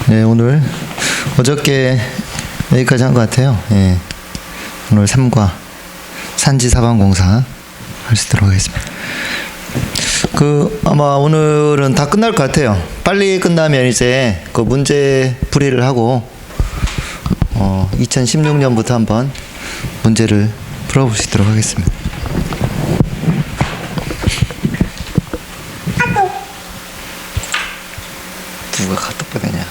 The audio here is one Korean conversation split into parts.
네, 오늘 어저께 여기까지 한 것 같아요. 예. 오늘 3과 산지사방공사 할 수 있도록 하겠습니다. 아마 오늘은 다 끝날 것 같아요. 빨리 끝나면 이제 그 문제 풀이를 하고 2016년부터 한번 문제를 풀어볼 수 있도록 하겠습니다. 누가 카톡 보내냐?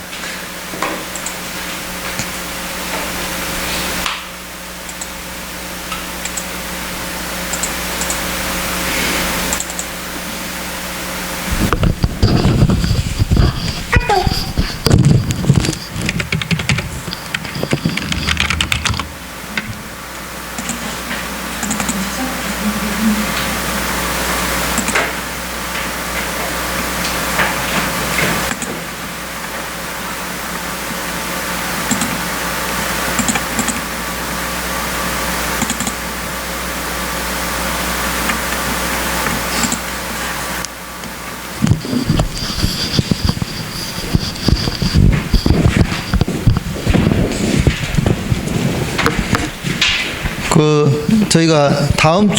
저희가 다음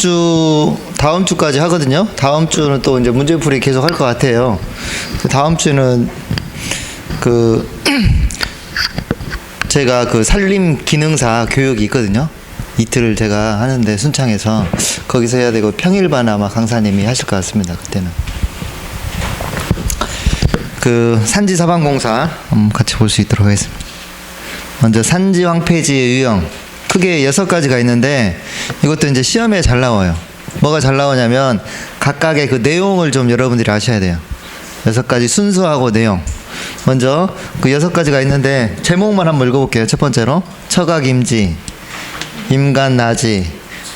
주까지 하거든요. 다음 주는 또 이제 문제풀이 계속 할 것 같아요. 다음 주는 제가 산림 기능사 교육이 있거든요. 이틀을 제가 하는데 순창에서 거기서 해야 되고 평일반 아마 강사님이 하실 것 같습니다. 그때는 산지사방공사 같이 볼 수 있도록 하겠습니다. 먼저 산지 황폐지의 유형 크게 6가지가 있는데 이것도 이제 시험에 잘 나와요. 뭐가 잘 나오냐면 각각의 그 내용을 좀 여러분들이 아셔야 돼요. 6가지 순서하고 내용. 먼저 그 6가지가 있는데 제목만 한번 읽어볼게요. 첫 번째로 처각임지, 임간나지,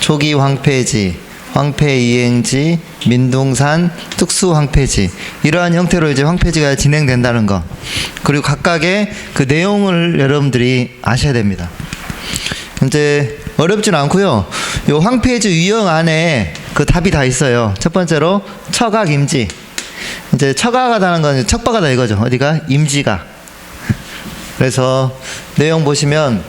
초기 황폐지, 황폐이행지, 민둥산, 특수황폐지, 이러한 형태로 이제 황폐지가 진행된다는 거. 그리고 각각의 그 내용을 여러분들이 아셔야 됩니다. 이제 어렵진 않고요. 요 황폐지 유형 안에 그 답이 다 있어요. 첫 번째로 처각임지. 이제 처각하다는 건 척박하다 이거죠. 어디가? 임지가. 그래서 내용 보시면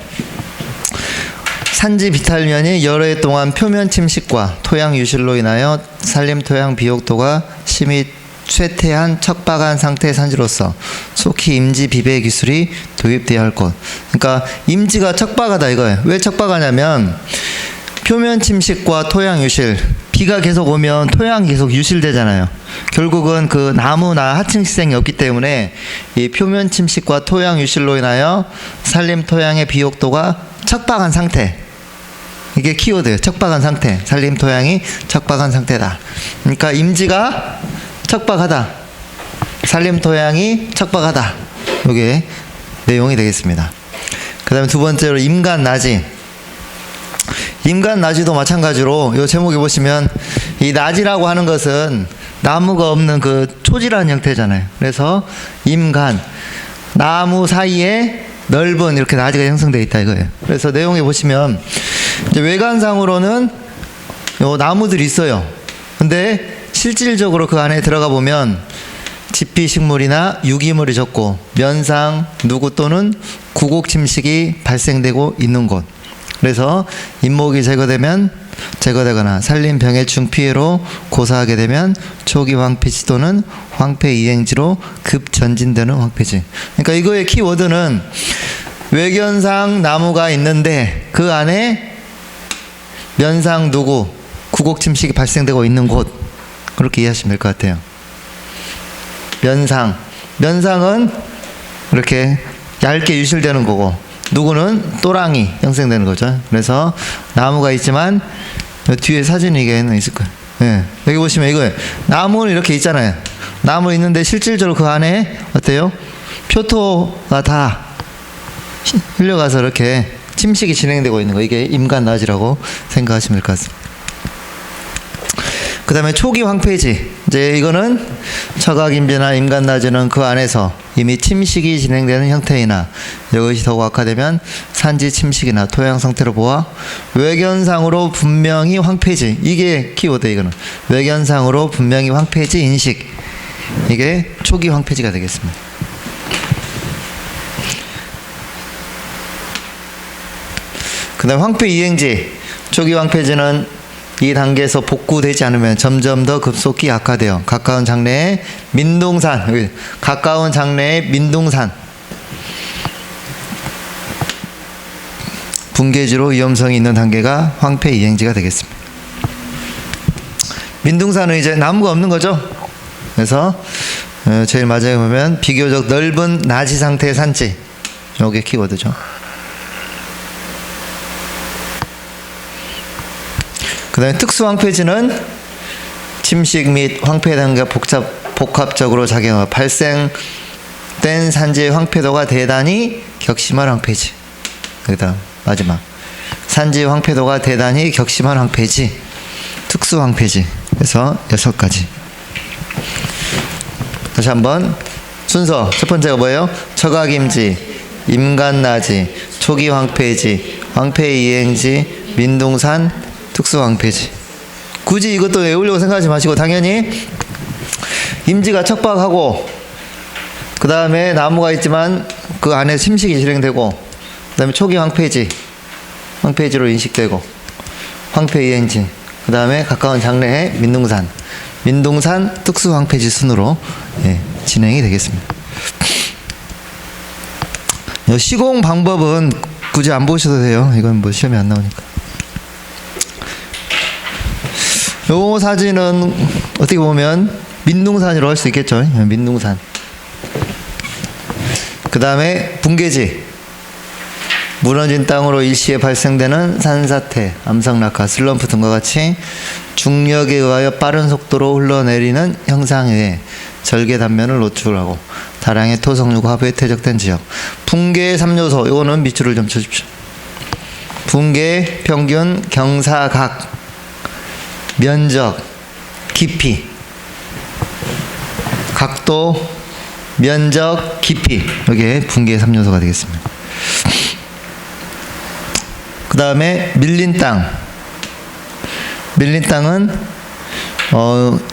산지 비탈면이 여러 해 동안 표면 침식과 토양 유실로 인하여 산림 토양 비옥도가 심히 쇠퇴한 척박한 상태의 산지로서 속히 임지 비배 기술이 도입되어야 할 것. 그러니까 임지가 척박하다 이거예요. 왜 척박하냐면 표면 침식과 토양 유실, 비가 계속 오면 토양이 계속 유실되잖아요. 결국은 그 나무나 하층식생이 없기 때문에 이 표면 침식과 토양 유실로 인하여 산림 토양의 비옥도가 척박한 상태. 이게 키워드예요. 척박한 상태. 산림 토양이 척박한 상태다. 그러니까 임지가 척박하다. 산림 토양이 척박하다. 이게 내용이 되겠습니다. 그 다음에 두 번째로 임간나지. 임간나지도 마찬가지로 이 제목에 보시면 이 나지라고 하는 것은 나무가 없는 그 초지라는 형태잖아요. 그래서 임간, 나무 사이에 넓은 이렇게 나지가 형성되어 있다 이거예요. 그래서 내용에 보시면 이제 외관상으로는 요 나무들이 있어요. 근데 실질적으로 그 안에 들어가 보면 지피식물이나 유기물이 적고 면상, 누구 또는 구곡 침식이 발생되고 있는 곳. 그래서 잇목이 제거되거나 산림 병해충 피해로 고사하게 되면 초기 황폐지 또는 황폐이행지로 급전진되는 황폐지. 그러니까 이거의 키워드는 외견상 나무가 있는데 그 안에 면상, 누구, 구곡 침식이 발생되고 있는 곳. 그렇게 이해하시면 될 것 같아요. 면상은 이렇게 얇게 유실되는 거고, 누구는 또랑이 형성되는 거죠. 그래서 나무가 있지만 뒤에 사진이 이게 있을 거예요. 네. 여기 보시면 이거예요. 나무는 이렇게 있잖아요. 나무 있는데 실질적으로 그 안에 어때요? 표토가 다 흘려가서 이렇게 침식이 진행되고 있는 거. 이게 임간나지라고 생각하시면 될 것 같습니다. 그 다음에 초기 황폐지. 이제 이거는 처각임지나 임간나지는 그 안에서 이미 침식이 진행되는 형태이나 이것이 더욱 악화되면 산지 침식이나 토양 상태로 보아 외견상으로 분명히 황폐지. 이게 키워드 이거는. 외견상으로 분명히 황폐지 인식. 이게 초기 황폐지가 되겠습니다. 그 다음 황폐 이행지. 초기 황폐지는 이 단계에서 복구되지 않으면 점점 더 급속히 악화돼요. 가까운 장래의 민둥산, 가까운 장래의 민둥산 붕괴지로 위험성이 있는 단계가 황폐 이행지가 되겠습니다. 민둥산은 이제 나무가 없는 거죠. 그래서 제일 마지막에 보면 비교적 넓은 나지 상태의 산지, 요게 키워드죠. 그 다음에 특수 황폐지는 침식 및 황폐 단계가 복합적으로 작용하고 발생된 산지의 황폐도가 대단히 격심한 황폐지. 그 다음 마지막 산지의 황폐도가 대단히 격심한 황폐지, 특수 황폐지. 그래서 6가지. 다시 한번 순서. 첫 번째가 뭐예요? 처각임지, 임간나지, 초기 황폐지, 황폐 이행지, 민둥산, 특수 황폐지. 굳이 이것도 외우려고 생각하지 마시고 당연히 임지가 척박하고 그 다음에 나무가 있지만 그 안에 침식이 진행되고 그 다음에 초기 황폐지, 황폐지로 인식되고 황폐 이행지, 그 다음에 가까운 장래의 민둥산, 민둥산 특수 황폐지 순으로 진행이 되겠습니다. 시공 방법은 굳이 안 보셔도 돼요. 이건 뭐 시험에 안 나오니까. 요 사진은 어떻게 보면 민둥산이라고 할 수 있겠죠. 민둥산. 그 다음에 붕괴지. 무너진 땅으로 일시에 발생되는 산사태, 암석낙하, 슬럼프 등과 같이 중력에 의하여 빠른 속도로 흘러내리는 형상에 의해 절개 단면을 노출하고 다량의 토성류가 하부에 퇴적된 지역. 붕괴의 3요소. 요거는 밑줄을 좀 쳐주십시오. 붕괴, 평균, 경사각, 면적, 깊이, 각도, 면적, 깊이. 이게 붕괴의 3요소가 되겠습니다. 그 다음에 밀린 땅. 밀린 땅은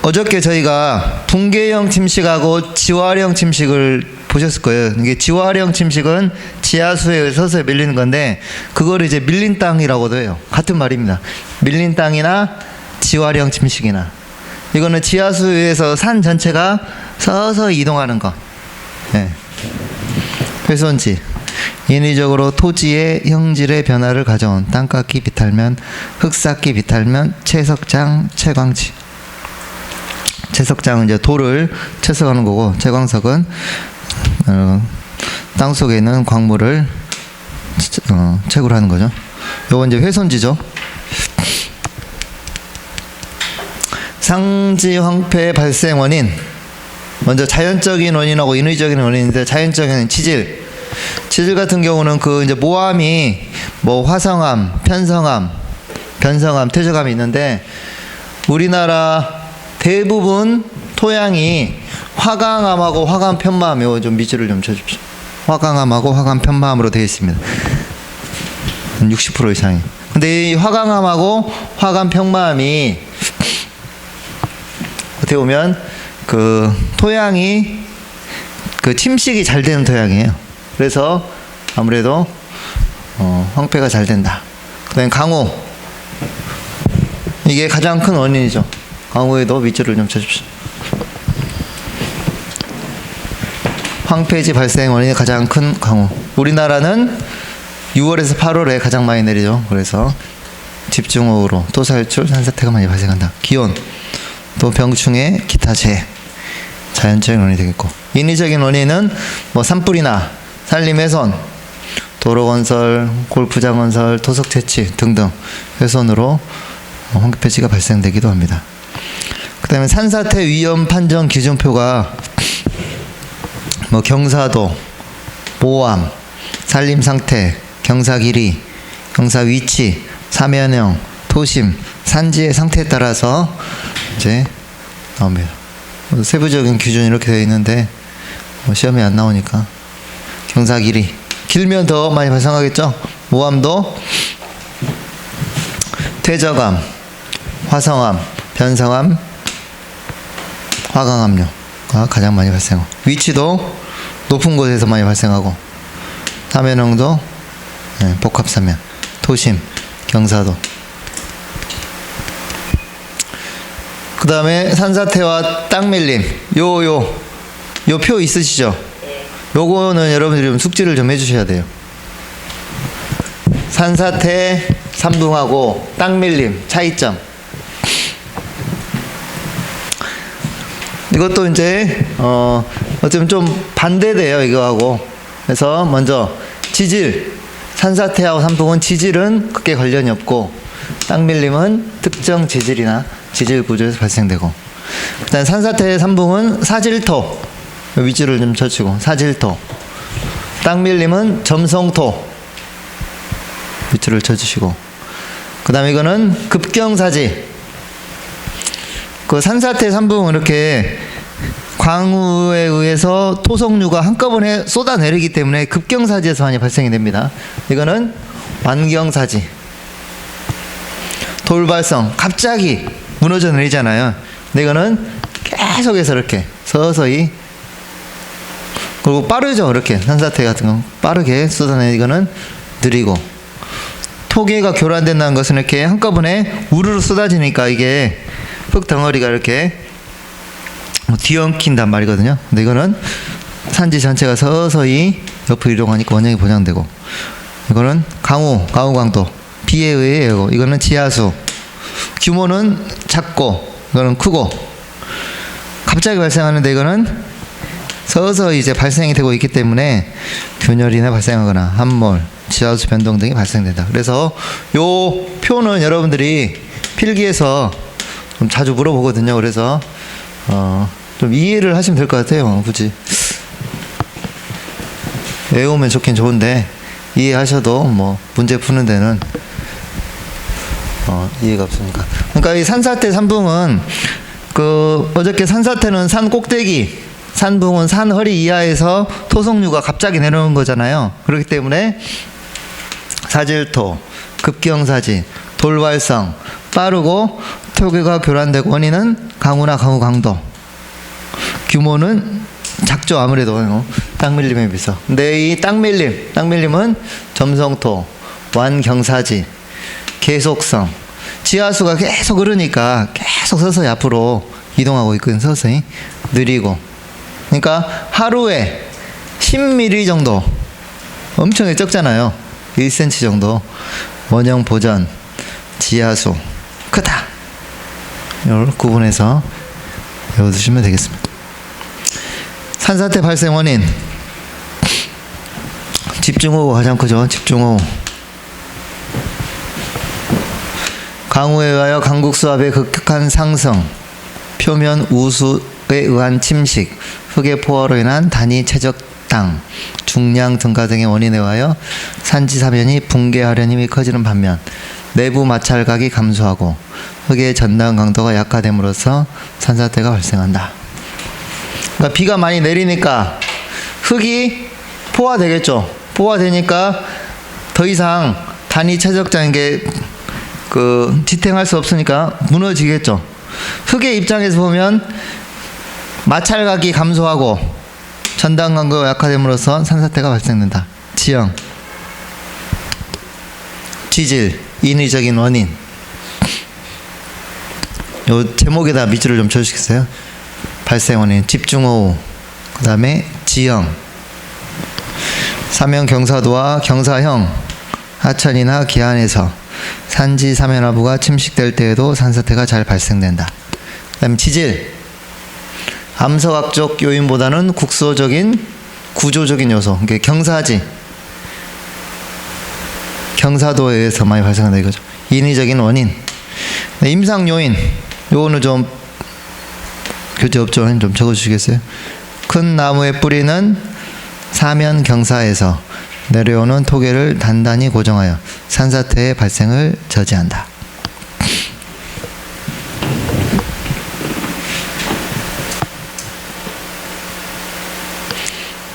어저께 저희가 붕괴형 침식하고 지화령 침식을 보셨을 거예요. 이게 지화령 침식은 지하수에 서서히 밀리는 건데 그걸 이제 밀린 땅이라고도 해요. 같은 말입니다. 밀린 땅이나 지화령 침식이나. 이거는 지하수에서 산 전체가 서서히 이동하는 거. 훼손지. 인위적으로 토지의 형질의 변화를 가져온 땅깎기 비탈면, 흙쌓기 비탈면, 채석장, 채광지. 채석장은 이제 돌을 채석하는 거고, 채광석은 땅 속에 있는 광물을 채굴하는 거죠. 요건 이제 훼손지죠. 상지 황폐 발생 원인. 먼저 자연적인 원인하고 인위적인 원인인데, 자연적인 지질. 지질 같은 경우는 그 이제 모함이 뭐 화성암, 편성암, 변성암, 퇴적암이 있는데 우리나라 대부분 토양이 화강암하고 화강편마암, 요 좀 밑줄을 좀 쳐주십시오. 화강암하고 화강편마암으로 되어 있습니다. 60% 이상이. 근데 이 화강암하고 화강편마암이 어떻게 보면 그 토양이 그 침식이 잘 되는 토양이에요. 그래서 아무래도 황폐가 잘 된다. 그 다음에 강우. 이게 가장 큰 원인이죠. 강우에도 밑줄을 좀 쳐주십시오. 황폐지 발생 원인이 가장 큰 강우. 우리나라는 6월에서 8월에 가장 많이 내리죠. 그래서 집중호우로 토사유출, 산사태가 많이 발생한다. 기온, 또 병충해, 기타 재해. 자연적인 원인이 되겠고, 인위적인 원인은 뭐 산불이나 산림훼손, 도로건설, 골프장 건설, 토속 채취 등등 훼손으로 황폐지가 발생되기도 합니다. 그 다음에 산사태 위험 판정 기준표가 뭐 경사도, 모함, 산림 상태, 경사 길이, 경사 위치, 사면형, 토심, 산지의 상태에 따라서 이제 나옵니다. 세부적인 기준이 이렇게 되어 있는데 시험에 안 나오니까. 경사 길이. 길면 더 많이 발생하겠죠. 모함도 퇴적암, 화성암, 변성암, 화강암류. 가장 많이 발생하고, 위치도 높은 곳에서 많이 발생하고, 사면형도 복합사면, 도심, 경사도. 그 다음에 산사태와 땅밀림. 요 표 있으시죠? 요거는 여러분들이 좀 숙지를 좀 해주셔야 돼요. 산사태 삼붕하고 땅밀림 차이점. 이것도 이제 어쩌면 좀 반대돼요, 이거하고. 그래서 먼저 지질, 산사태하고 삼붕은 지질은 크게 관련이 없고, 땅밀림은 특정 지질이나 지질 구조에서 발생되고, 일단 산사태 삼붕은 사질토, 위주를 좀 쳐주고, 사질토. 땅밀림은 점성토, 위주를 쳐주시고, 그 다음에 이거는 급경사지. 그 산사태 삼붕은 이렇게 광우에 의해서 토성류가 한꺼번에 쏟아내리기 때문에 급경사지에서 많이 발생이 됩니다. 이거는 완경사지. 돌발성, 갑자기 무너져 내리잖아요. 근데 이거는 계속해서 이렇게 서서히, 그리고 빠르죠. 이렇게 산사태 같은 거 빠르게 쏟아내는, 이거는 느리고, 토계가 교란된다는 것은 이렇게 한꺼번에 우르르 쏟아지니까 이게 흙 덩어리가 이렇게 뒤엉킨단 말이거든요. 근데 이거는 산지 전체가 서서히 옆으로 이동하니까 원형이 보장되고, 이거는 강우강도, 비에 의해요. 이거는 지하수, 규모는 작고, 이거는 크고, 갑자기 발생하는데 이거는 서서히 이제 발생이 되고 있기 때문에 균열이나 발생하거나 함몰, 지하수 변동 등이 발생된다. 그래서 요 표는 여러분들이 필기에서 좀 자주 물어보거든요. 그래서 좀 이해를 하시면 될 것 같아요. 굳이 외우면 좋긴 좋은데 이해하셔도 뭐 문제 푸는 데는 이해가 없으니까. 그러니까 이 산사태 삼붕은 어저께 산사태는 산 꼭대기, 산붕은 산 허리 이하에서 토성류가 갑자기 내려오는 거잖아요. 그렇기 때문에 사질토, 급경사지, 돌발성, 빠르고 토계가 교란되고, 원인은 강우나 강우강도, 규모는 작죠. 아무래도 땅밀림에 비해서. 근데 이 땅밀림은 점성토, 완경사지, 계속성, 지하수가 계속 흐르니까 계속 서서히 앞으로 이동하고 있거든요. 서서히 느리고. 그러니까 하루에 10mm 정도, 엄청 적잖아요. 1cm 정도 원형 보전, 지하수 크다. 이걸 구분해서 외워두시면 되겠습니다. 산사태 발생 원인, 집중호우 가장 크죠. 집중호우. 강우에 의하여 강국수압의 급격한 상승, 표면 우수에 의한 침식, 흙의 포화로 인한 단위 최적당, 중량 증가 등의 원인에 의하여 산지 사면이 붕괴하려는 힘이 커지는 반면 내부 마찰각이 감소하고 흙의 전당 강도가 약화됨으로써 산사태가 발생한다. 그러니까 비가 많이 내리니까 흙이 포화되겠죠. 포화되니까 더 이상 단위 최적장인 게 지탱할 수 없으니까 무너지겠죠. 흙의 입장에서 보면 마찰각이 감소하고 전당 강도가 약화됨으로써 산사태가 발생된다. 지형, 지질, 인위적인 원인. 요 제목에다 밑줄을 좀 쳐주시겠어요? 발생 원인, 집중호우, 그 다음에 지형, 사면 경사도와 경사형, 하천이나 기안에서 산지 사면하부가 침식될 때에도 산사태가 잘 발생된다. 그 다음에 지질, 암석학적 요인보다는 국소적인 구조적인 요소, 그러니까 경사지, 경사도에 의해서 많이 발생한다 이거죠. 인위적인 원인. 임상 요인, 요거는 좀 교재 없죠? 좀 적어주시겠어요? 큰 나무의 뿌리는 사면 경사에서 내려오는 토계를 단단히 고정하여 산사태의 발생을 저지한다.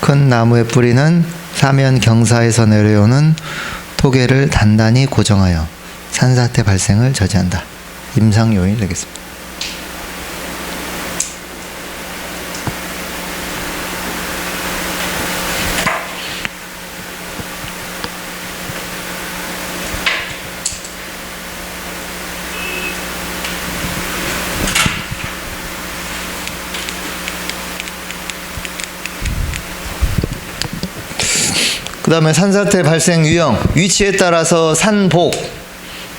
큰 나무의 뿌리는 사면 경사에서 내려오는 토계를 단단히 고정하여 산사태 발생을 저지한다. 임상 요인 되겠습니다. 그 다음에 산사태 발생 유형, 위치에 따라서 산복,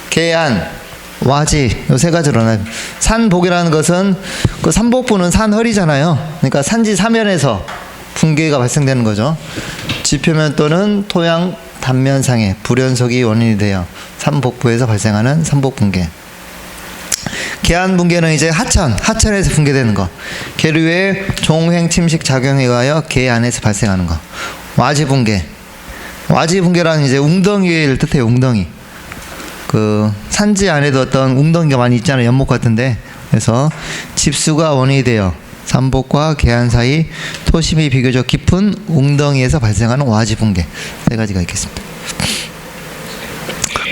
계안, 와지, 요 세 가지로 나요. 산복이라는 것은 그 산복부는 산허리잖아요. 그러니까 산지 사면에서 붕괴가 발생되는 거죠. 지표면 또는 토양 단면상의 불연속이 원인이 되어 산복부에서 발생하는 산복붕괴. 계안 붕괴는 이제 하천에서 붕괴되는 거. 계류의 종횡 침식 작용에 의하여 계안에서 발생하는 거. 와지 붕괴. 와지 붕괴라는 이제 웅덩이를 뜻해요. 웅덩이. 그 산지 안에도 어떤 웅덩이가 많이 있잖아요. 연못 같은데. 그래서 집수가 원인이 되어 산복과 계안 사이 토심이 비교적 깊은 웅덩이에서 발생하는 와지 붕괴. 세 가지가 있겠습니다.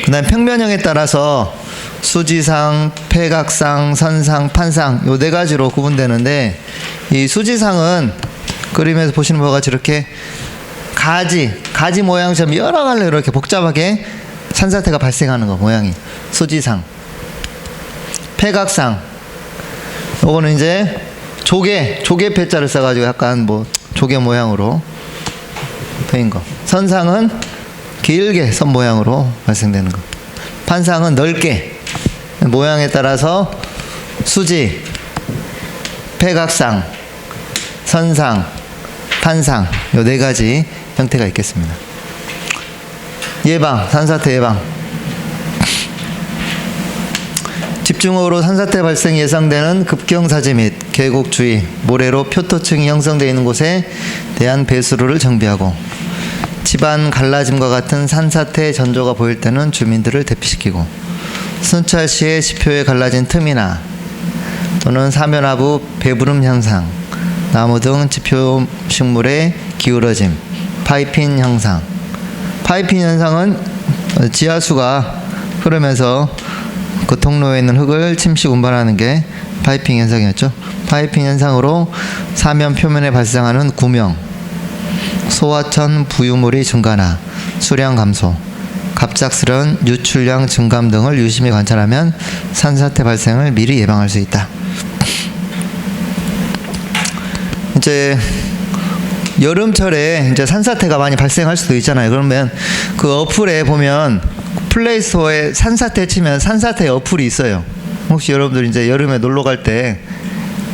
그 다음 평면형에 따라서 수지상, 폐각상, 선상, 판상 요 네 가지로 구분되는데, 이 수지상은 그림에서 보시는 바와 같이 이렇게 가지 모양처럼 여러 갈래 이렇게 복잡하게 산사태가 발생하는 거 모양이 수지상. 폐각상 요거는 이제 조개 폐자를 써가지고 약간 뭐 조개 모양으로 펴인 거. 선상은 길게 선 모양으로 발생되는 거. 판상은 넓게 모양에 따라서 수지, 폐각상, 선상, 판상 요 네 가지 형태가 있겠습니다. 예방, 산사태 예방. 집중호우로 산사태 발생이 예상되는 급경사지 및 계곡 주위, 모래로 표토층이 형성되어 있는 곳에 대한 배수로를 정비하고, 집안 갈라짐과 같은 산사태 전조가 보일 때는 주민들을 대피시키고, 순찰 시에 지표에 갈라진 틈이나 또는 사면하부 배부름 현상, 나무 등 지표 식물의 기울어짐, 파이핀 현상. 파이핀 현상은 지하수가 흐르면서 그 통로에 있는 흙을 침식 운반하는 게 파이핑 현상이었죠. 파이핑 현상으로 사면 표면에 발생하는 구명, 소화천 부유물이 증가나 수량 감소, 갑작스런 유출량 증감 등을 유심히 관찰하면 산사태 발생을 미리 예방할 수 있다. 이제 여름철에 이제 산사태가 많이 발생할 수도 있잖아요. 그러면 그 어플에 보면 플레이스토어에 산사태 치면 산사태 어플이 있어요. 혹시 여러분들 이제 여름에 놀러 갈 때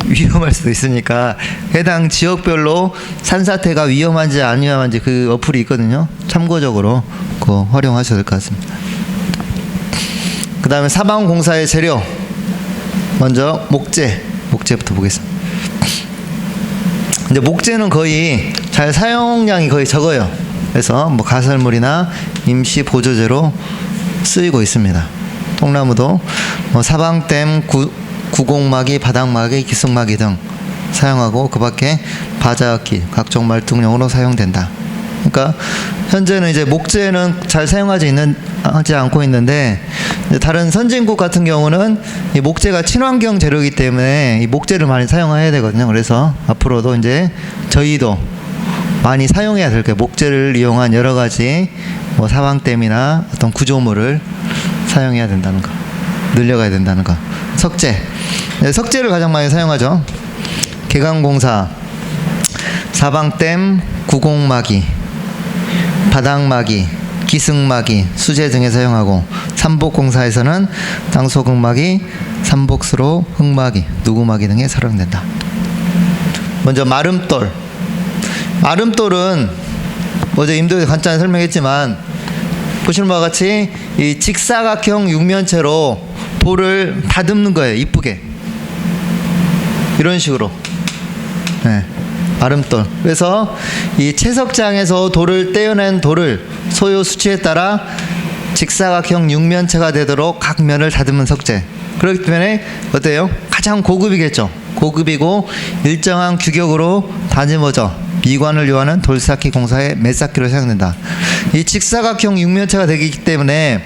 위험할 수도 있으니까 해당 지역별로 산사태가 위험한지 안 위험한지 그 어플이 있거든요. 참고적으로 그거 활용하셔도 될 것 같습니다. 그 다음에 사방공사의 재료. 먼저 목재부터 보겠습니다. 이제 목재는 거의 잘 사용량이 거의 적어요. 그래서 뭐 가설물이나 임시 보조재로 쓰이고 있습니다. 통나무도 뭐 사방댐, 구공막이, 바닥막이, 기승막이 등 사용하고, 그 밖에 바자악기, 각종 말뚝용으로 사용된다. 그러니까 현재는 이제 목재는 잘 사용하지 않고 있는데, 다른 선진국 같은 경우는 이 목재가 친환경 재료이기 때문에 이 목재를 많이 사용해야 되거든요. 그래서 앞으로도 이제 저희도 많이 사용해야 될 거예요. 목재를 이용한 여러 가지 뭐 사방댐이나 어떤 구조물을 사용해야 된다는 거, 늘려가야 된다는 거. 석재. 네, 석재를 가장 많이 사용하죠. 개강공사, 사방댐, 구공막이, 바닥막이, 기승막이, 수재 등에 사용하고, 삼복공사에서는 땅소극막이, 삼복수로 흙막이, 누구막이 등에 사용된다. 먼저 마름돌. 마름돌은 어제 임도에 간단히 설명했지만 보시는 바와 같이 이 직사각형 육면체로 돌을 다듬는 거예요. 이쁘게 이런 식으로. 네, 마름돌. 그래서 이 채석장에서 돌을 떼어낸 돌을 소요 수치에 따라 직사각형 육면체가 되도록 각 면을 다듬는 석재. 그렇기 때문에 어때요? 가장 고급이겠죠. 고급이고 일정한 규격으로 다듬어져 미관을 요하는 돌쌓기 공사의 매쌓기로 사용된다. 이 직사각형 육면체가 되기 때문에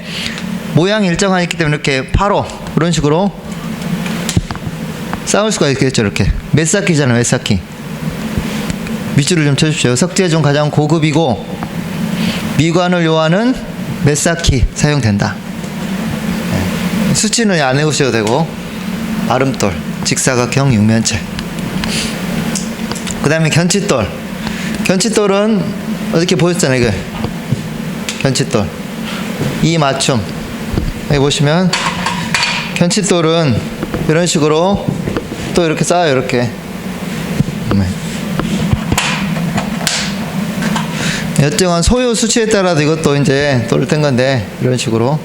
모양이 일정하기 때문에 이렇게 바로 이런 식으로 쌓을 수가 있겠죠. 이렇게 매쌓기잖아요. 매쌓기. 밑줄을 좀 쳐주십시오. 석재 중 가장 고급이고 미관을 요하는 매쌓기 사용된다. 네. 수치는 안 외우셔도 되고. 마름돌, 직사각형 육면체. 그 다음에 견칫돌. 견칫돌은 어저께 보셨잖아요, 이거. 견칫돌. 이 맞춤. 여기 보시면, 견칫돌은 이런 식으로 또 이렇게 쌓아요, 이렇게. 여정한 소요 수치에 따라도 이것도 이제 돌을 뗀 건데, 이런 식으로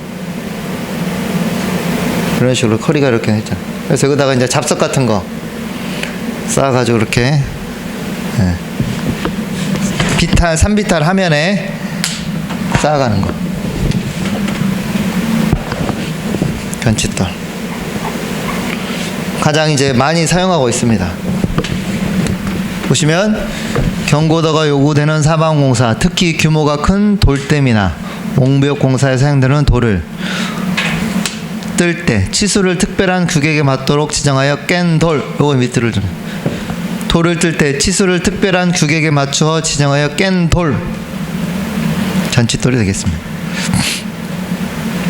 커리가 이렇게 했잖아. 그래서 여기다가 이제 잡석 같은 거 쌓아가지고 이렇게 비탈, 3비탈 화면에 쌓아가는 거. 견칫돌. 가장 이제 많이 사용하고 있습니다. 보시면 경고도가 요구되는 사방공사, 특히 규모가 큰 돌댐이나 옹벽 공사에 사용되는 돌을 뜰 때 치수를 특별한 규격에 맞도록 지정하여 깬 돌. 요거 밑줄을 좀. 돌을 뜰 때 치수를 특별한 규격에 맞추어 지정하여 깬 돌. 견칫돌이 되겠습니다.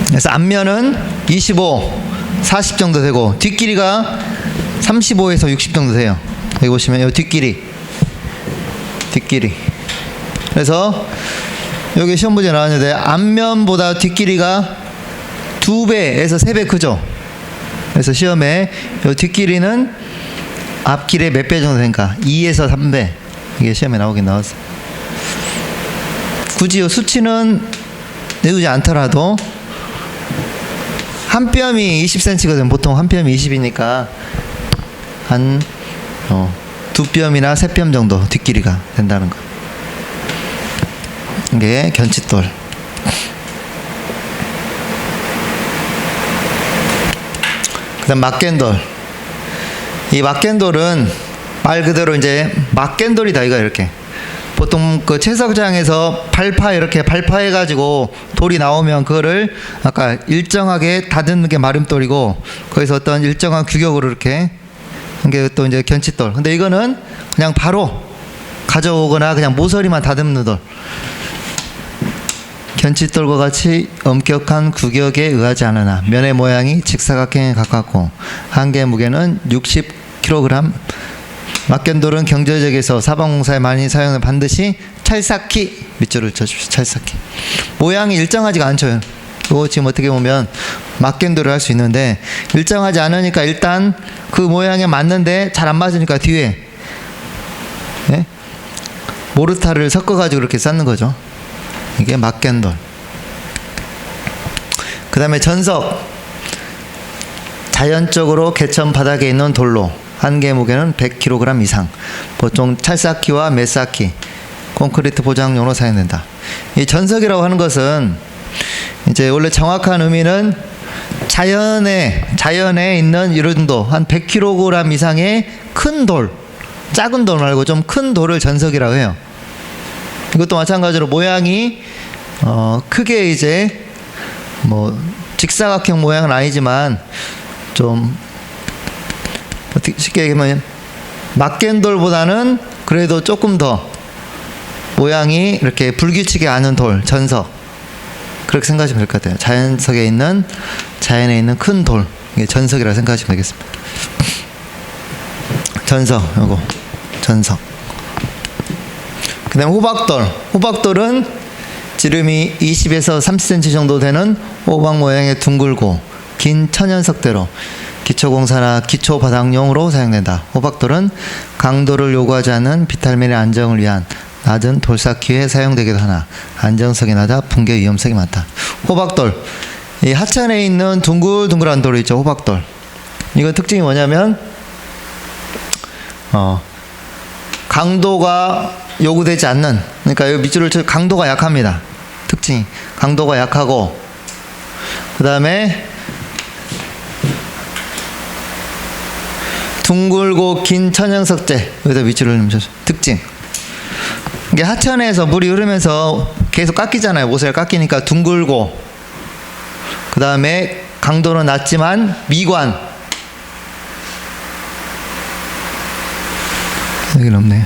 그래서 앞면은 25, 40 정도 되고 뒷길이가 35에서 60 정도 돼요. 여기 보시면 요 뒷길이. 그래서 여기 시험 문제 나왔는데 앞면보다 뒷길이가 2배에서 3배 크죠. 그래서 시험에 요 뒷길이는 앞길의 몇 배 정도 되니까 2에서 3배. 이게 시험에 나오긴 나왔어요. 굳이 요 수치는 내주지 않더라도 한 뼘이 20cm거든. 보통 한 뼘이 20이니까 한 2뼘이나 3뼘 정도 뒷길이가 된다는 거. 이게 견칫돌. 그 다음 막겐돌. 이 막겐돌은 말 그대로 이제 막겐돌이다, 이거. 이렇게 보통 그 채석장에서 발파, 이렇게 발파해가지고 돌이 나오면 그거를 아까 일정하게 다듬는 게 마름돌이고, 거기서 어떤 일정한 규격으로 이렇게 이게 또 이제 견칫돌. 근데 이거는 그냥 바로 가져오거나 그냥 모서리만 다듬는 돌. 견칫돌과 같이 엄격한 규격에 의하지 않으나 면의 모양이 직사각형에 가깝고 한개 무게는 60kg. 막겐돌은 경제적에서 사방공사에 많이 사용해 반드시 찰싹히 밑줄을 쳐주십시오. 찰싹히. 모양이 일정하지가 않죠. 이거 지금 어떻게 보면 막겐돌을 할 수 있는데 일정하지 않으니까 일단 그 모양에 맞는데 잘 안 맞으니까 뒤에 모르타를 섞어가지고 이렇게 쌓는 거죠. 이게 막겐돌. 그 다음에 전석. 자연적으로 개천 바닥에 있는 돌로 한개 무게는 100kg 이상. 보통 찰쌓기와 매쌓기, 콘크리트 보장용으로 사용된다. 이 전석이라고 하는 것은 이제 원래 정확한 의미는 자연에 있는 이런 정도 한 100kg 이상의 큰 돌, 작은 돌 말고 좀 큰 돌을 전석이라고 해요. 이것도 마찬가지로 모양이 크게 이제 뭐 직사각형 모양은 아니지만 좀 어떻게 쉽게 얘기하면 막겐돌보다는 그래도 조금 더 모양이 이렇게 불규칙이 않은 돌, 전석. 그렇게 생각하시면 될 것 같아요. 자연에 있는 큰 돌, 이게 전석이라고 생각하시면 되겠습니다. 전석, 요거 전석. 그 다음에 호박돌. 호박돌은 지름이 20에서 30cm 정도 되는 호박 모양의 둥글고 긴 천연석대로 기초공사나 기초바닥용으로 사용된다. 호박돌은 강도를 요구하지 않는 비탈면의 안정을 위한 낮은 돌쌓기에 사용되기도 하나 안정성이 낮아 붕괴 위험성이 많다. 호박돌. 이 하천에 있는 둥글둥글한 돌이 있죠. 호박돌. 이거 특징이 뭐냐면 강도가 요구되지 않는, 그러니까 여기 밑줄을 쳐 강도가 약합니다. 특징이 강도가 약하고, 그 다음에 둥글고 긴 천연석재. 여기다 밑줄을 넣으셔서 특징. 이게 하천에서 물이 흐르면서 계속 깎이잖아요. 모서리가 깎이니까 둥글고, 그 다음에 강도는 낮지만 미관. 여기는 없네요.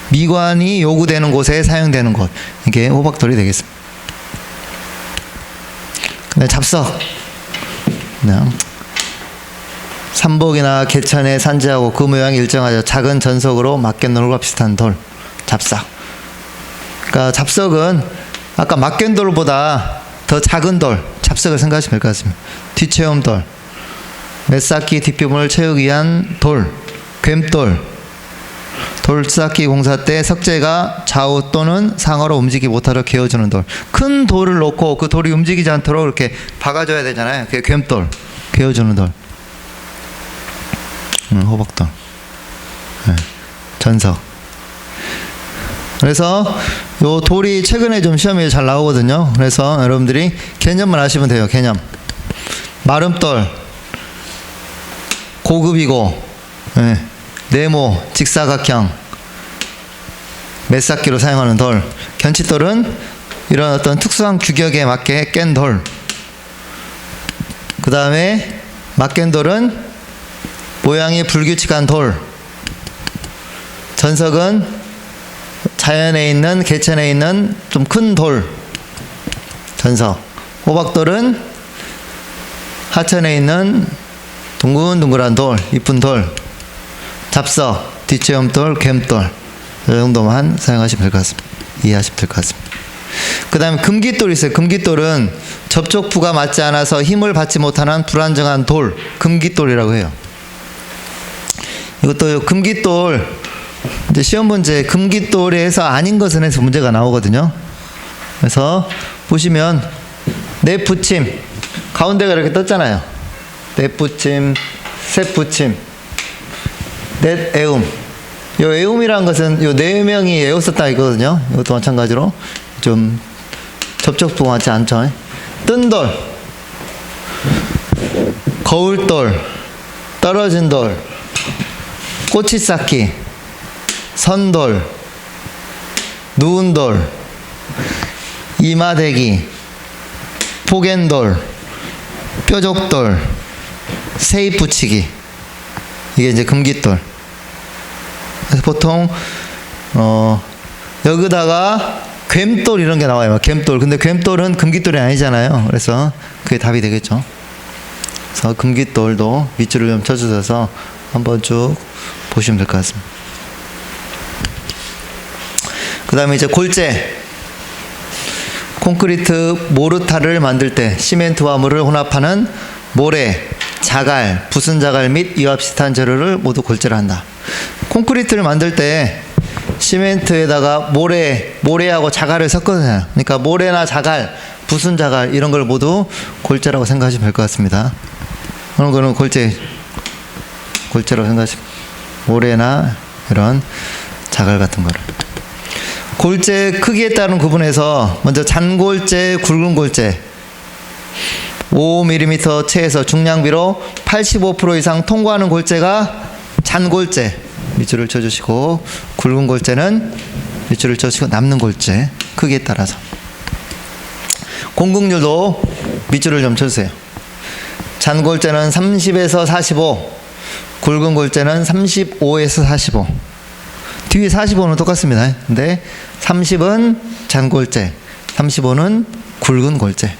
미관이 요구되는 곳에 사용되는 곳. 이게 호박돌이 되겠습니다. 그 다음에 잡석. 삼복이나 개천에 산지하고 그 모양이 일정하죠. 작은 전석으로 막겐돌과 비슷한 돌. 잡석. 그러니까 잡석은 아까 막견돌보다 더 작은 돌, 잡석을 생각하시면 될 것 같습니다. 뒤체험돌, 맷쌓기 뒷부분을 채우기 위한 돌, 괸돌. 돌쌓기 공사 때 석재가 좌우 또는 상하로 움직이지 못하도록 개어주는 돌. 큰 돌을 놓고 그 돌이 움직이지 않도록 이렇게 박아줘야 되잖아요. 그게 괸돌, 개어주는 돌. 호박돌. 네. 전석. 그래서 요 돌이 최근에 좀 시험에 잘 나오거든요. 그래서 여러분들이 개념만 아시면 돼요. 개념. 마름돌, 고급이고, 네. 네모, 직사각형, 맷쌓기로 사용하는 돌. 견칫돌은 이런 어떤 특수한 규격에 맞게 깬 돌. 그 다음에 막견돌은 모양이 불규칙한 돌. 전석은 자연에 있는, 개천에 있는 좀 큰 돌. 전석. 호박돌은 하천에 있는 둥글둥글한 돌, 이쁜 돌. 잡석, 뒷체험돌, 괸돌. 이 정도만 사용하시면 될 것 같습니다. 이해하시면 될 것 같습니다. 그 다음에 금깃돌이 있어요. 금깃돌은 접촉부가 맞지 않아서 힘을 받지 못하는 불안정한 돌, 금깃돌이라고 해요. 이것도 금깃돌, 이제 시험 문제 금깃돌에서 아닌 것은 해서 문제가 나오거든요. 그래서 보시면 넷 붙임, 가운데가 이렇게 떴잖아요. 넷 붙임, 셋 붙임, 넷 애움. 요 애움이라는 것은 요 네 명이 애웠었다 이거거든요. 이것도 마찬가지로 좀 접촉부가 맞지 않죠. 뜬 돌, 거울돌, 떨어진 돌, 꼬치 쌓기, 선돌, 누운 돌, 이마대기, 포겐돌, 뾰족돌, 세입 붙이기. 이게 이제 금깃돌. 그래서 보통 여기다가 괸돌 이런 게 나와요. 괸돌. 근데 괸돌은 금깃돌이 아니잖아요. 그래서 그게 답이 되겠죠. 그래서 금깃돌도 밑줄을 좀 쳐주셔서 한번 쭉 보시면 될 것 같습니다. 그 다음에 이제 골재. 콘크리트 모르타르를 만들 때 시멘트와 물을 혼합하는 모래, 자갈, 부순 자갈 및 이와 비슷한 재료를 모두 골재를 한다. 콘크리트를 만들 때 시멘트에다가 모래하고 자갈을 섞어서요. 그러니까 모래나 자갈, 부순 자갈 이런 걸 모두 골재라고 생각하시면 될 것 같습니다. 그런 거는 골재라고 생각하시면, 모래나 이런 자갈 같은 거를. 골재 크기에 따른 구분에서 먼저 잔골재, 굵은 골재. 5mm 채에서 중량비로 85% 이상 통과하는 골재가 잔골재. 밑줄을 쳐주시고, 굵은 골재는 밑줄을 쳐주시고 남는 골재 크기에 따라서. 공극률도 밑줄을 좀 쳐주세요. 잔골재는 30에서 45, 굵은 골재는 35에서 45. 뒤에 45는 똑같습니다. 근데 30은 잔골재, 35는 굵은 골재.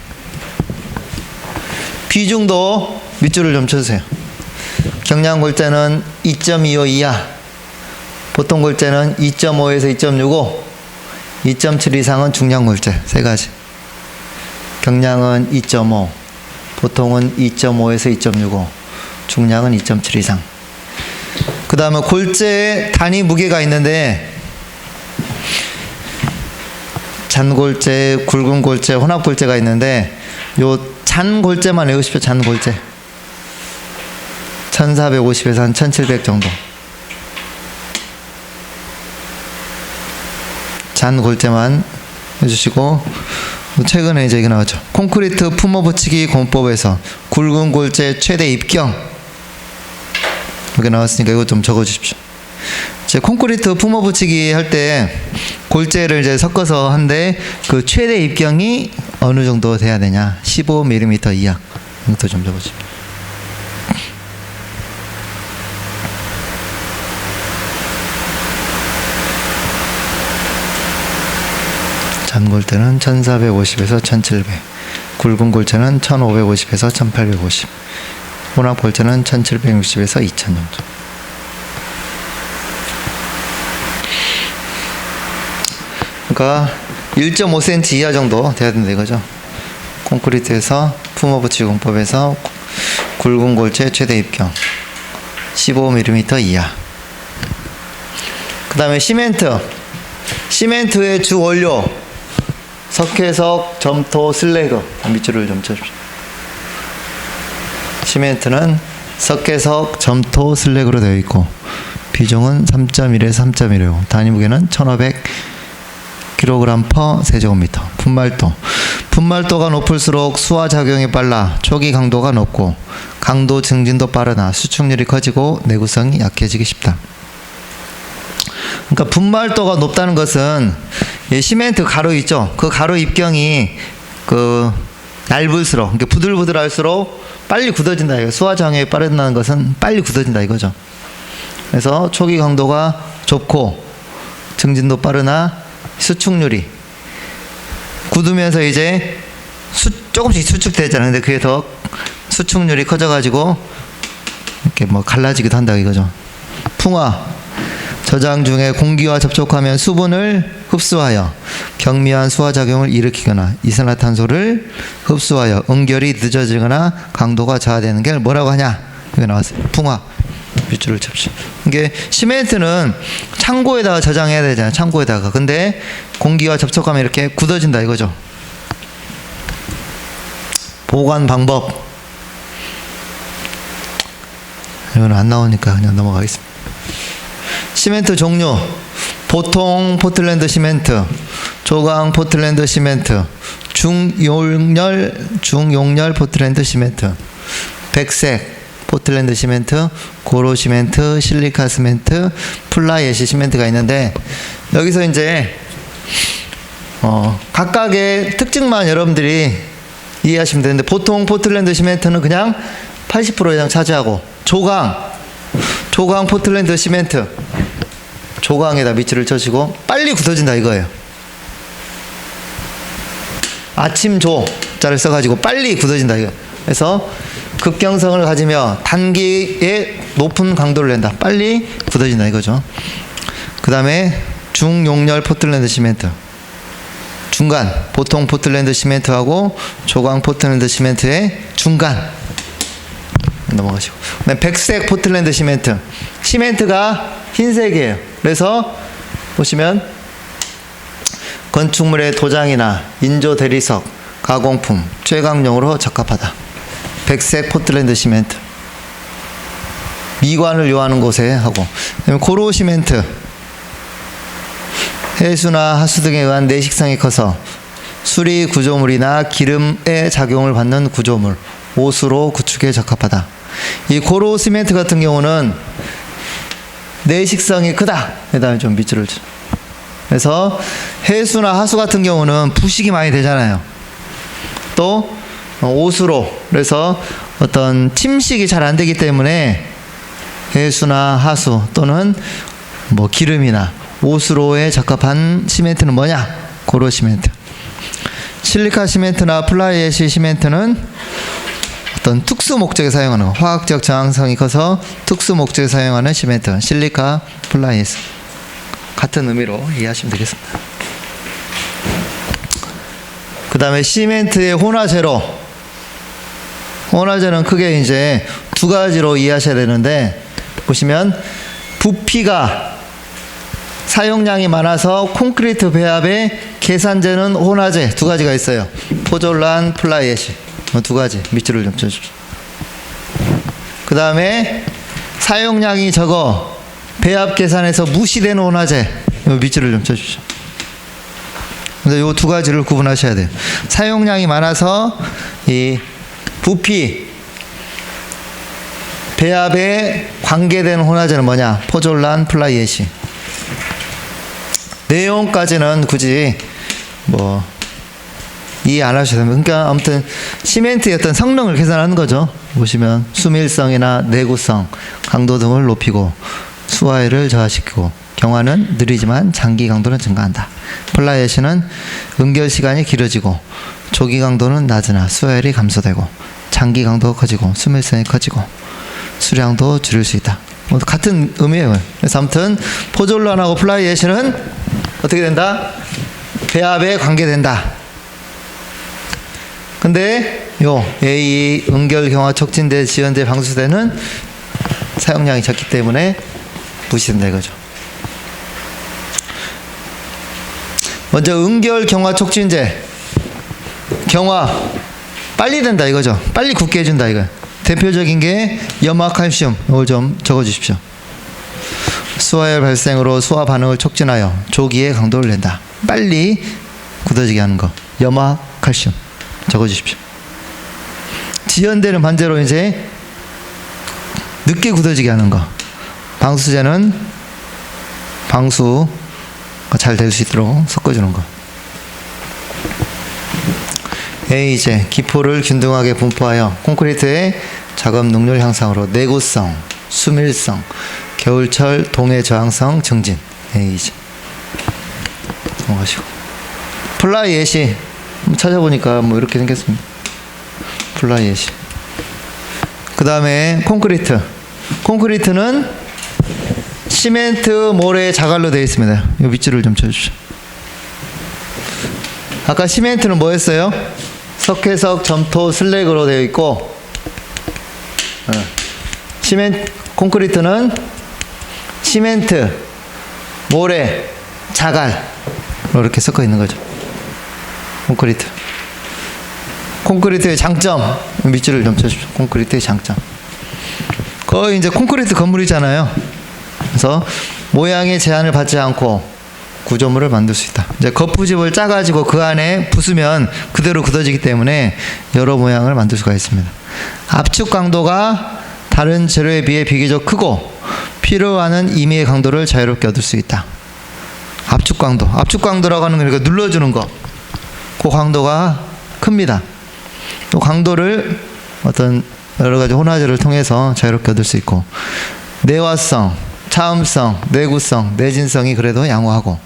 비중도 밑줄을 좀 쳐주세요. 경량 골재는 2.25 이하, 보통 골재는 2.5에서 2.65, 2.7 이상은 중량 골재. 세 가지. 경량은 2.5, 보통은 2.5에서 2.65, 중량은 2.7 이상. 그 다음에 골재에 단위 무게가 있는데, 잔골재, 굵은 골재, 혼합골재가 있는데, 요 잔골재만 외우십시오. 잔골재 1450에서 한 1700 정도. 잔골재만 해주시고, 최근에 이제 이게 나왔죠. 콘크리트 품어 붙이기 공법에서 굵은 골재 최대 입경, 여기 나왔으니까 이거 좀 적어 주십시오. 이제 콘크리트 품어 붙이기 할 때 골재를 이제 섞어서 한데, 그 최대 입경이 어느 정도 돼야 되냐? 15mm 이하. 이것도 좀 적어 주십시오. 잔골재는 1450에서 1700, 굵은 골재는 1550에서 1850, 혼합골재는 1760에서 2000 정도. 그러니까 1.5cm 이하 정도 돼야 된다 이거죠. 콘크리트에서 품어붙이기 공법에서 굵은 골재 최대 입경 15mm 이하. 그 다음에 시멘트의 주 원료 석회석, 점토, 슬래그. 밑줄을 좀 쳐주십시오. 시멘트는 석회석, 점토, 슬래그로 되어 있고 비중은 3.1에서 3.15, 단위 무게는 1500kg per 세제곱미터. 분말도가 높을수록 수화 작용이 빨라 초기 강도가 높고 강도 증진도 빠르나 수축률이 커지고 내구성이 약해지기 쉽다. 그러니까 분말도가 높다는 것은 시멘트 가루 있죠. 그 가루 입경이 얇을수록, 그러니까 부들부들할수록 빨리 굳어진다. 이거 수화 작용이 빠르다는 것은 빨리 굳어진다 이거죠. 그래서 초기 강도가 좁고 증진도 빠르나 수축률이 굳으면서 이제 조금씩 수축되잖아요. 근데 그게 더 수축률이 커져가지고 이렇게 갈라지기도 한다 이거죠. 풍화, 저장 중에 공기와 접촉하면 수분을 흡수하여 경미한 수화작용을 일으키거나 이산화탄소를 흡수하여 응결이 늦어지거나 강도가 저하되는 게 뭐라고 하냐? 이거 나왔어요. 풍화. 밑줄을 칩시오. 이게 시멘트는 창고에다가 저장해야 되잖아요. 창고에다가. 근데 공기와 접촉하면 이렇게 굳어진다 이거죠. 보관 방법. 이건 안 나오니까 그냥 넘어가겠습니다. 시멘트 종류. 보통 포틀랜드 시멘트, 조강 포틀랜드 시멘트, 중용렬 포틀랜드 시멘트, 백색 포틀랜드 시멘트, 고로 시멘트, 실리카 시멘트, 플라이애시 시멘트가 있는데 여기서 이제 각각의 특징만 여러분들이 이해하시면 되는데 보통 포틀랜드 시멘트는 그냥 80% 이상 차지하고 조강 포틀랜드 시멘트 조강에다 밑줄을 쳐시고 빨리 굳어진다 이거예요. 아침조자를 써가지고 빨리 굳어진다 이거. 그래서 급경성을 가지며 단기에 높은 강도를 낸다. 빨리 굳어진다 이거죠. 그 다음에 중용렬 포틀랜드 시멘트. 중간 보통 포틀랜드 시멘트하고 조강 포틀랜드 시멘트의 중간 넘어가시고. 그다음에 백색 포틀랜드 시멘트. 시멘트가 흰색이에요. 그래서 보시면 건축물의 도장이나 인조 대리석, 가공품, 채광용으로 적합하다. 백색 포틀랜드 시멘트. 미관을 요하는 곳에 하고. 그다음에 고로 시멘트. 해수나 하수 등에 의한 내식성이 커서 수리 구조물이나 기름의 작용을 받는 구조물, 옷으로 구축에 적합하다. 이 고로 시멘트 같은 경우는 내식성이 크다. 그 다음에 좀 밑줄을 쳐. 그래서 해수나 하수 같은 경우는 부식이 많이 되잖아요. 또 옷으로, 그래서 어떤 침식이 잘 안 되기 때문에 해수나 하수 또는 기름이나 옷으로에 적합한 시멘트는 뭐냐? 고로 시멘트. 실리카 시멘트나 플라이애시 시멘트는 어떤 특수 목적에 사용하는 화학적 저항성이 커서 특수 목적에 사용하는 시멘트, 실리카, 플라이애시 같은 의미로 이해하시면 되겠습니다. 그 다음에 시멘트의 혼화제로. 혼화제는 크게 이제 두 가지로 이해하셔야 되는데 보시면 부피가 사용량이 많아서 콘크리트 배합에 계산되는 혼화제 두 가지가 있어요. 포졸란, 플라이애시. 두 가지 밑줄을 좀 쳐주십시오. 그 다음에 사용량이 적어 배합 계산에서 무시되는 혼화제 밑줄을 좀 쳐주십시오. 근데 이 두 가지를 구분하셔야 돼요. 사용량이 많아서 이 부피 배합에 관계되는 혼화제는 뭐냐? 포졸란, 플라이애시. 내용까지는 굳이 이해 안 하셔도 됩니다. 그러니까 아무튼 시멘트의 어떤 성능을 계산하는 거죠. 보시면 수밀성이나 내구성, 강도 등을 높이고 수화율을 저하시키고 경화는 느리지만 장기 강도는 증가한다. 플라이애시는 응결 시간이 길어지고 조기 강도는 낮으나 수화율이 감소되고 장기 강도가 커지고 수밀성이 커지고 수량도 줄일 수 있다. 같은 의미예요. 그래서 아무튼 포졸란하고 플라이애시는 어떻게 된다? 배합에 관계된다. 근데 요 A 응결 경화 촉진대 지연대 방수대는 사용량이 적기 때문에 무시된다 이거죠. 먼저 응결 경화 촉진제 경화 빨리 된다 이거죠. 빨리 굳게 해준다 이거. 대표적인 게 염화칼슘. 이걸 좀 적어주십시오. 수화열 발생으로 수화 반응을 촉진하여 조기에 강도를 낸다. 빨리 굳어지게 하는 거. 염화칼슘 적어주십시오. 지연되는 반대로 이제 늦게 굳어지게 하는 거. 방수제는 방수가 잘 될 수 있도록 섞어주는 거. A제 기포를 균등하게 분포하여 콘크리트의 작업 능률 향상으로 내구성, 수밀성, 겨울철 동해 저항성 증진. A제 넘어가시고 플라이 예시 찾아보니까 뭐 이렇게 생겼습니다. 플라이 예시. 그 다음에 콘크리트. 콘크리트는 시멘트 모래 자갈로 되어 있습니다. 이 밑줄을 좀 쳐주십시오. 아까 시멘트는 뭐 했어요? 석회석, 점토, 슬랙으로 되어 있고, 콘크리트는 시멘트, 모래, 자갈로 이렇게 섞어 있는 거죠. 콘크리트. 콘크리트의 장점, 밑줄을 좀 쳐주십시오. 콘크리트의 장점. 거의 이제 콘크리트 건물이잖아요. 그래서 모양의 제한을 받지 않고 구조물을 만들 수 있다. 이제 거푸집을 짜가지고 그 안에 부수면 그대로 굳어지기 때문에 여러 모양을 만들 수가 있습니다. 압축 강도가 다른 재료에 비해 비교적 크고 필요하는 임의의 강도를 자유롭게 얻을 수 있다. 압축 강도. 압축 강도라고 하는 건 그러니까 눌러주는 거. 그 강도가 큽니다. 또 강도를 어떤 여러 가지 혼화제를 통해서 자유롭게 얻을 수 있고, 내화성, 차음성, 내구성, 내진성이 그래도 양호하고,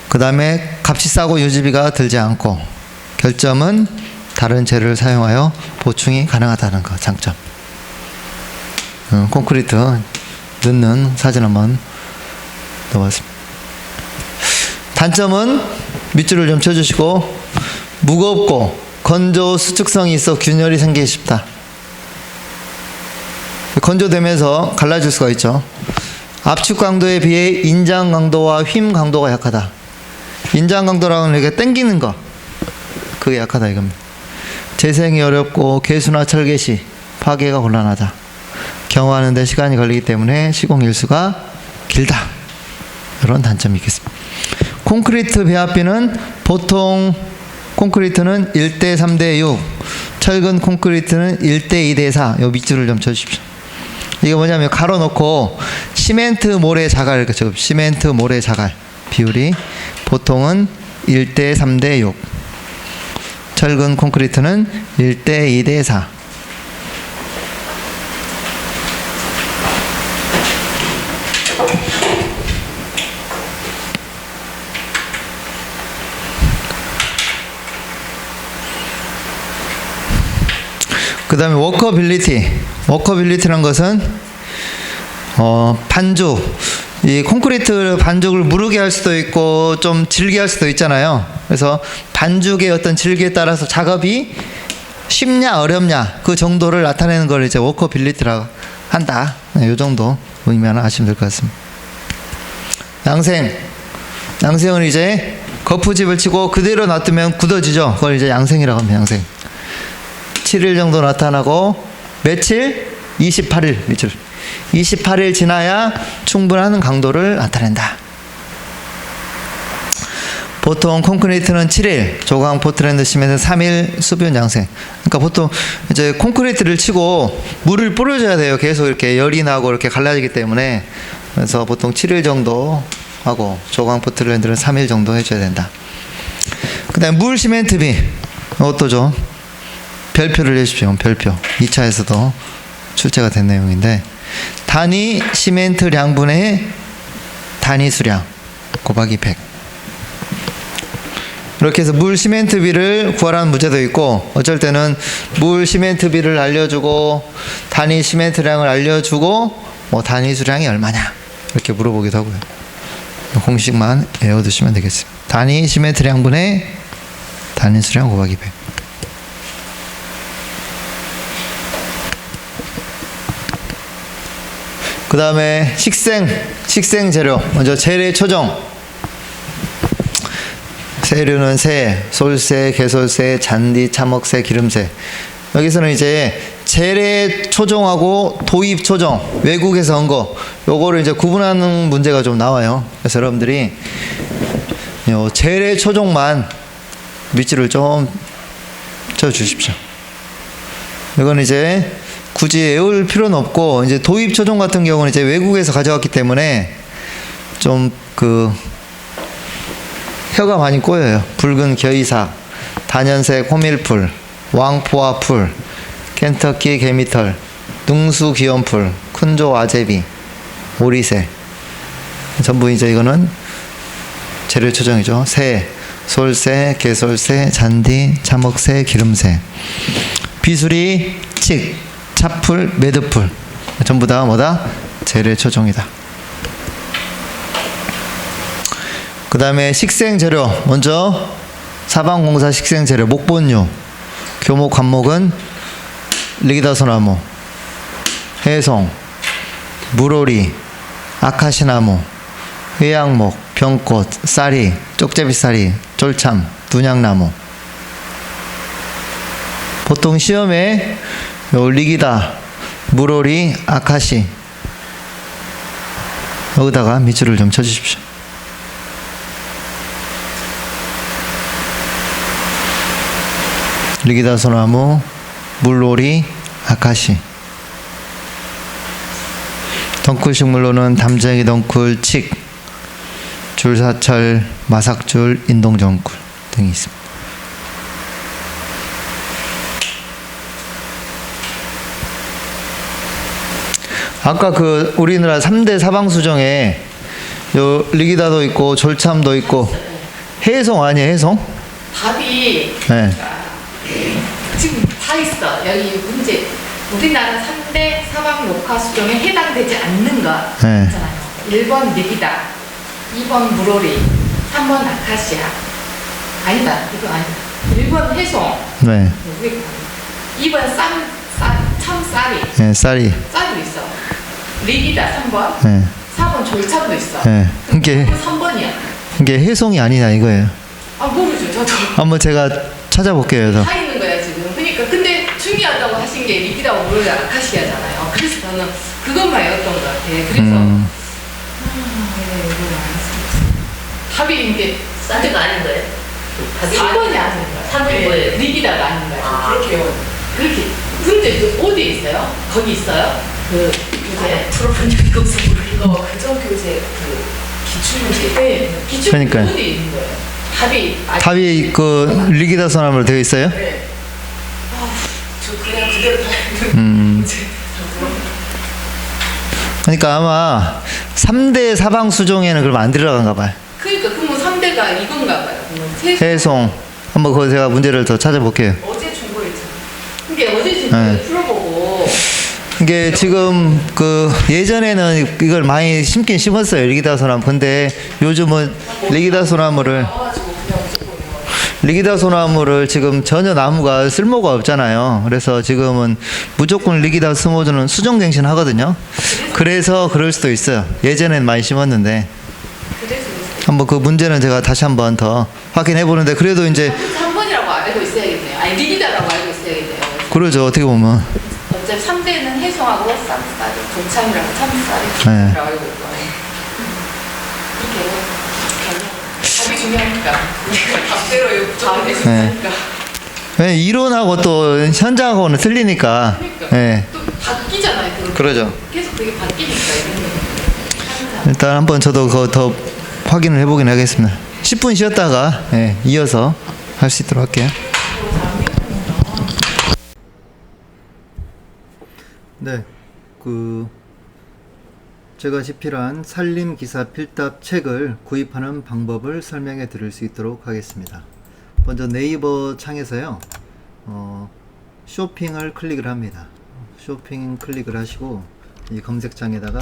그 다음에 값이 싸고 유지비가 들지 않고, 결점은 다른 재료를 사용하여 보충이 가능하다는 거 장점. 콘크리트 넣는 사진 한번 넣어봤습니다. 단점은 밑줄을 좀 쳐주시고, 무겁고 건조 수축성이 있어 균열이 생기기 쉽다. 건조되면서 갈라질 수가 있죠. 압축 강도에 비해 인장 강도와 휨 강도가 약하다. 인장 강도라고 하는 게 당기는 거, 그게 약하다 이겁니다. 재생이 어렵고 개수나 철개 시 파괴가 곤란하다. 경화하는 데 시간이 걸리기 때문에 시공 일수가 길다. 이런 단점이 있겠습니다. 콘크리트 배합비는 보통 콘크리트는 1대 3대 6, 철근 콘크리트는 1대 2대 4. 요 밑줄을 좀 쳐주십시오. 이게 뭐냐면 가로 놓고 시멘트 모래 자갈 이렇게 적읍시다. 시멘트 모래 자갈 비율이 보통은 1대 3대 6, 철근 콘크리트는 1대 2대 4. 그 다음에 워커빌리티. 워커빌리티라는 것은 반죽, 이 콘크리트 반죽을 무르게 할 수도 있고 좀 질게 할 수도 있잖아요. 그래서 반죽의 어떤 질기에 따라서 작업이 쉽냐 어렵냐 그 정도를 나타내는 걸 이제 워커빌리티라고 한다. 이 정도 의미만 아시면 될 것 같습니다. 양생은 이제 거푸집을 치고 그대로 놔두면 굳어지죠. 그걸 이제 양생이라고 합니다. 양생. 7일 정도 나타나고 며칠? 28일 며칠. 28일 지나야 충분한 강도를 나타낸다. 보통 콘크리트는 7일, 조강 포트랜드 시멘트 3일 수분 양생. 그러니까 보통 이제 콘크리트를 치고 물을 뿌려줘야 돼요. 계속 이렇게 열이 나고 이렇게 갈라지기 때문에. 그래서 보통 7일 정도 하고 조강 포트랜드는 3일 정도 해줘야 된다. 그 다음에 물 시멘트비. 이것도죠. 별표를 내주십시오. 별표. 2차에서도 출제가 된 내용인데, 단위 시멘트 량분의 단위 수량 곱하기 100. 이렇게 해서 물 시멘트비를 구하라는 문제도 있고, 어쩔 때는 물 시멘트비를 알려주고 단위 시멘트량을 알려주고 뭐 단위 수량이 얼마냐 이렇게 물어보기도 하고요. 공식만 외워두시면 되겠습니다. 단위 시메트리 양분의 단위 수량 곱하기 100. 그 다음에 식생 재료. 먼저 재래 초정. 세류는 새, 솔새, 개솔새, 잔디, 참혹새, 기름새. 여기서는 이제 재래 초정하고 도입 초정, 외국에서 온 거, 요거를 이제 구분하는 문제가 좀 나와요. 그래서 여러분들이 요 재래 초정만 밑줄을 좀 쳐 주십시오. 이건 이제 굳이 외울 필요는 없고, 이제 도입 초정 같은 경우는 이제 외국에서 가져왔기 때문에 좀 혀가 많이 꼬여요. 붉은 겨이삭, 단연색 호밀풀, 왕포화풀, 켄터키 개미털, 능수 기원풀, 쿤조 아제비, 오리새. 전부 이제 이거는 재료 초정이죠. 새, 솔새, 개솔새, 잔디, 참혹새, 기름새. 비수리, 칡, 차풀, 매드풀. 전부 다 뭐다? 재료 초정이다. 그 다음에 식생재료. 먼저 사방공사 식생재료. 목본류. 교목 관목은 리기다소나무, 해송, 물오리, 아카시나무, 회양목, 병꽃, 쌀이, 쪽제비쌀이, 졸참, 둔양나무. 보통 시험에 요 리기다, 물오리, 아카시 여기다가 밑줄을 좀 쳐주십시오. 리기다 소나무, 물오리, 아카시. 덩쿨 식물로는 담쟁이 덩쿨, 칡, 줄사철, 마삭줄, 인동정쿨 등이 있습니다. 아까 우리나라 3대 사방수정에 요 리기다도 있고 졸참도 있고 해송 아니에요? 해송? 답이 네. 지금 다 있어. 여기 문제. 우리나라 3대 사방 녹화 수정에 해당되지 않는 거 네. 있잖아요. 1번 리기다, 2번 물오리, 3번 아카시아. 아니다. 이거 아니다. 1번 해송. 네. 2번 참쌀이. 네, 쌀이. 쌀도 있어. 리기다 3번. 네. 4번 졸참도 있어. 네. 이게 3번이야. 이게 해송이 아니냐 이거예요. 아 모르죠. 저도. 한번 제가 찾아볼게요. 그래서. 다 있는 거야 지금. 그러니까 근데 중요하다고 하신 게 리기다고 물어야 아카시아잖아요. 그래서 저는 그것만 외웠던 것 같아. 그래서 네, 이걸 알았습니다. 답이 이제 쌀이가 아닌 거예요? 3번이 아닌 거야. 3번이 뭐예요? 리기다가 아닌 거야. 아. 그렇게 외워. 그렇게. 근데 어디에 있어요? 거기 있어요? 교재. 들어본 적이 없어 모르겠어. 교재 기출문제. 네. 기출문제 그러니까요. 어디에 있는 거예요? 답이 리기다 소나무로 되어 있어요? 네. 저 그냥 그대로 다 그러니까 아마 3대 사방 수종에는 그럼 안 들어간가 봐요. 그러니까 그러면 3대가 이건가 봐요. 해송. 한번 그거 제가 문제를 더 찾아볼게요. 어제 준 거였잖아. 이게 어제 준 거 풀어보고. 이게 지금 예전에는 이걸 많이 심긴 심었어요. 리기다 소나무. 근데 요즘은 리기다 소나무를 지금 전혀 나무가 쓸모가 없잖아요. 그래서 지금은 무조건 리기다 스모주는 수정갱신 하거든요. 그래서 그럴 수도 있어요. 예전엔 많이 심었는데. 한번 그 문제는 제가 다시 한번 더 확인해 보는데, 그래도 이제 3번이라고 알고 있어야겠네요. 아니 리기다라고 알고 있어야겠네요. 그러죠. 어떻게 보면. 어차피 3대는 해송하고 쌈쌀이, 조참이라고 참쌀이 네. 알고 있고. 그렇게 답이 중요하니까. 답대로 답이 중요하니까. 네, 이론하고 또 현장하고는 틀리니까. 그러니까. 네. 또 바뀌잖아요. 그러죠. 계속 그게 바뀌니까 이런 일단 한번 저도 그거 더 확인을 해보긴 하겠습니다. 10분 쉬었다가 이어서 할 수 있도록 할게요. 네, 제가 집필한 산림 기사 필답 책을 구입하는 방법을 설명해 드릴 수 있도록 하겠습니다. 먼저 네이버 창에서요, 쇼핑을 클릭을 합니다. 쇼핑 클릭을 하시고 이 검색창에다가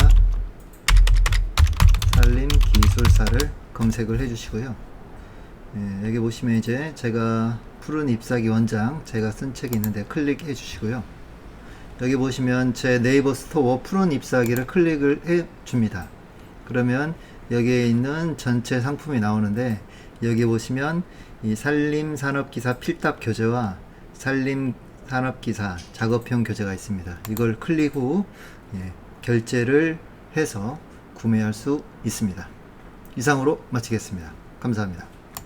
산림 기술사를 검색을 해 주시고요. 예, 여기 보시면 이제 제가 푸른 잎사귀 원장 제가 쓴 책이 있는데 클릭해 주시고요. 여기 보시면 제 네이버 스토어 푸른 잎사귀를 클릭을 해 줍니다. 그러면 여기에 있는 전체 상품이 나오는데 여기 보시면 이 산림산업기사 필답 교재와 산림산업기사 작업형 교재가 있습니다. 이걸 클릭 후 결제를 해서 구매할 수 있습니다. 이상으로 마치겠습니다. 감사합니다.